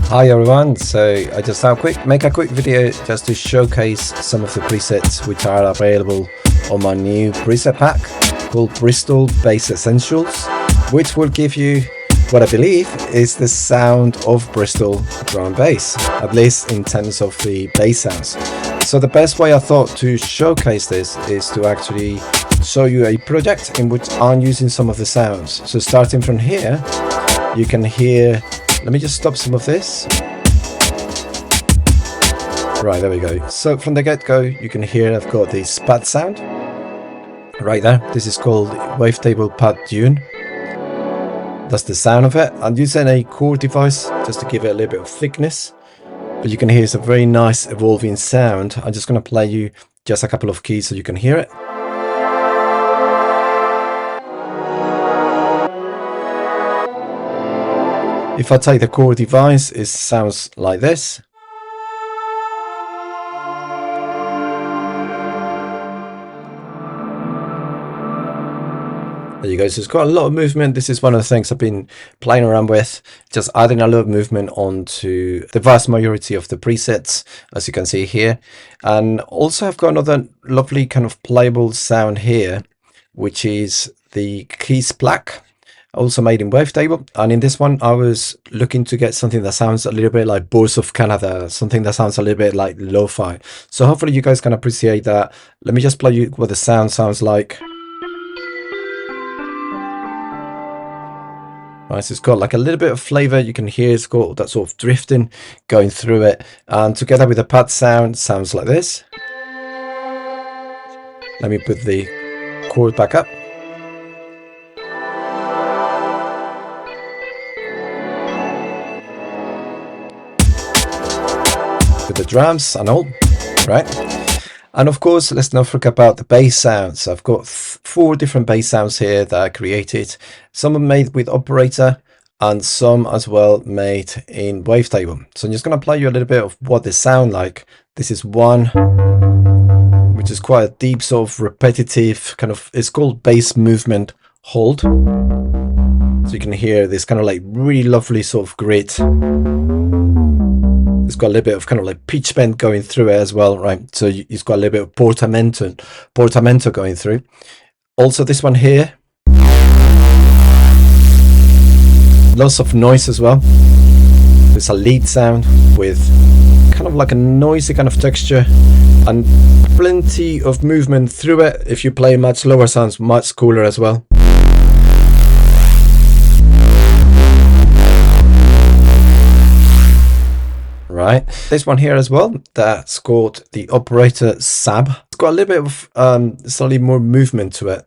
Hi everyone, so I just thought make a quick video just to showcase some of the presets which are available on my new preset pack called Bristol Bass Essentials, which will give you what I believe is the sound of Bristol drum and bass, at least in terms of the bass sounds. So the best way I thought to showcase this is to actually show you a project in which I'm using some of the sounds. So starting from here, you can hear, let me just stop some of this. Right, there we go. So from the get-go, you can hear I've got the spat sound right there. This is called Wavetable Pad Tune. That's the sound of it. I'm using a chord device just to give it a little bit of thickness, but you can hear it's a very nice evolving sound. I'm just going to play you just a couple of keys so you can hear it. If I take the chord device, it sounds like this. There you go. So it's got a lot of movement. This is one of the things I've been playing around with, just adding a lot of movement onto the vast majority of the presets, as you can see here. And also I've got another lovely kind of playable sound here, which is the keys plaque, also made in Wavetable. And in this one I was looking to get something that sounds a little bit like Boards of Canada, something that sounds a little bit like lo-fi. So hopefully you guys can appreciate that. Let me just play you what the sound sounds like. Right, so it's got like a little bit of flavor. You can hear it's got that sort of drifting going through it, and together with the pad sound, sounds like this. Let me put the chord back up. With the drums and all, right? And of course, let's not forget about the bass sounds. I've got 4 different bass sounds here that I created. Some are made with Operator and some as well made in Wavetable. So I'm just going to play you a little bit of what they sound like. This is one, which is quite a deep sort of repetitive kind of, it's called bass movement hold. So you can hear this kind of like really lovely sort of grit. It's got a little bit of kind of like pitch bend going through it as well, right? So it's got a little bit of portamento going through. Also this one here, lots of noise as well. There's a lead sound with kind of like a noisy kind of texture and plenty of movement through it. If you play much lower, sounds much cooler as well. Right, this one here as well, that's called the Operator Sab. It's got a little bit of slightly more movement to it.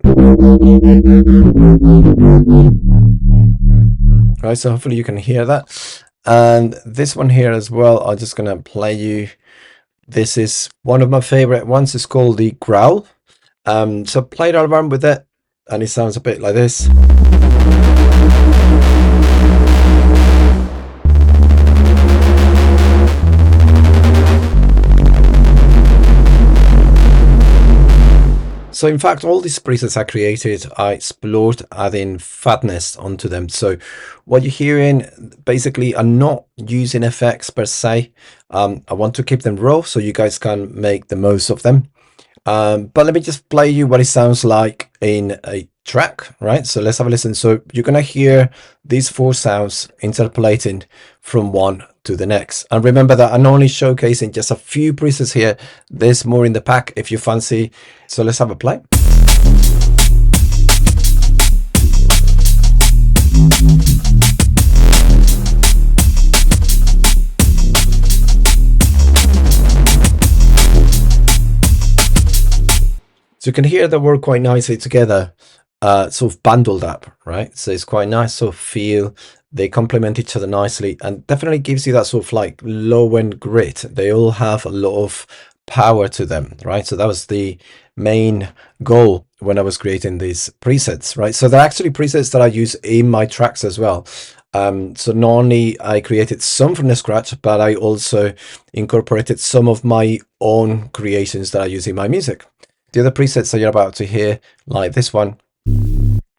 Right, so hopefully you can hear that. And this one here as well, I'm just gonna play you. This is one of my favorite ones. It's called the Growl. So played around with it, and it sounds a bit like this. So in fact, all these presets I created, I explored adding fatness onto them. So what you're hearing, basically, I'm not using effects per se. I want to keep them raw so you guys can make the most of them. But let me just play you what it sounds like in a track, right? So let's have a listen. So you're gonna hear these 4 sounds interpolating from one to the next. And remember that I'm only showcasing just a few presets here. There's more in the pack if you fancy. So let's have a play. So you can hear they work quite nicely together, sort of bundled up, right? So it's quite nice sort of feel. They complement each other nicely and definitely gives you that sort of like low end grit. They all have a lot of power to them, right? So that was the main goal when I was creating these presets, right? So they're actually presets that I use in my tracks as well. So not only I created some from the scratch, but I also incorporated some of my own creations that I use in my music. The other presets that you're about to hear, like this one,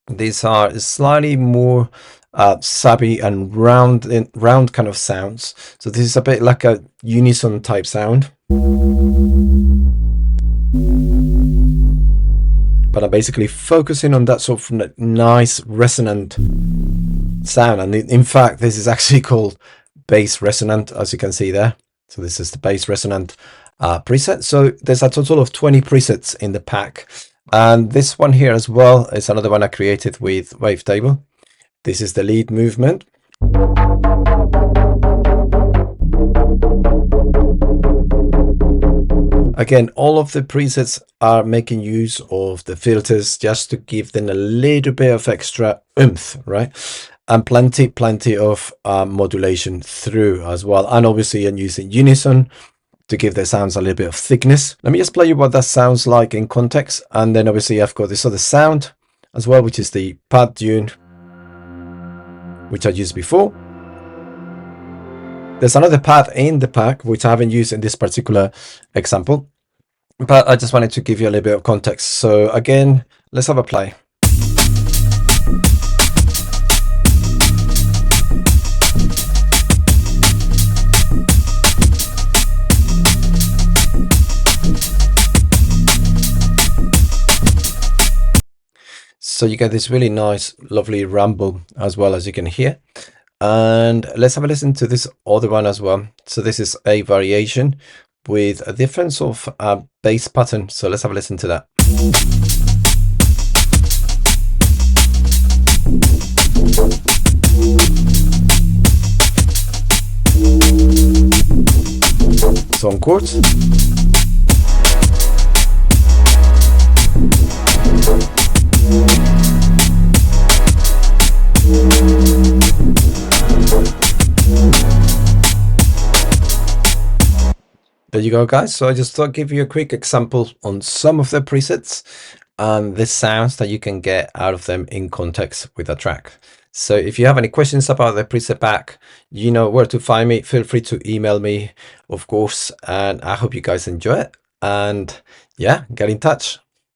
these are slightly more savvy and round kind of sounds. So this is a bit like a unison type sound, but I'm basically focusing on that sort of nice resonant sound. And in fact, this is actually called bass resonant, as you can see there. So this is the bass resonant preset. So there's a total of 20 presets in the pack, and this one here as well is another one I created with Wavetable. This is the lead movement. Again, all of the presets are making use of the filters just to give them a little bit of extra oomph, right? And plenty of modulation through as well. And obviously I'm using unison to give the sounds a little bit of thickness. Let me just play you what that sounds like in context. And then obviously I've got this other sound as well, which is the pad tune, which I used before. There's another pad in the pack, which I haven't used in this particular example, but I just wanted to give you a little bit of context. So again, let's have a play. So you get this really nice, lovely rumble as well, as you can hear. And let's have a listen to this other one as well. So this is a variation with a different sort of bass pattern. So let's have a listen to that. So on chords. There you go, guys. So I just thought I'd give you a quick example on some of the presets and the sounds that you can get out of them in context with a track. So if you have any questions about the preset pack, you know where to find me. Feel free to email me, of course, and I hope you guys enjoy it. And yeah, get in touch.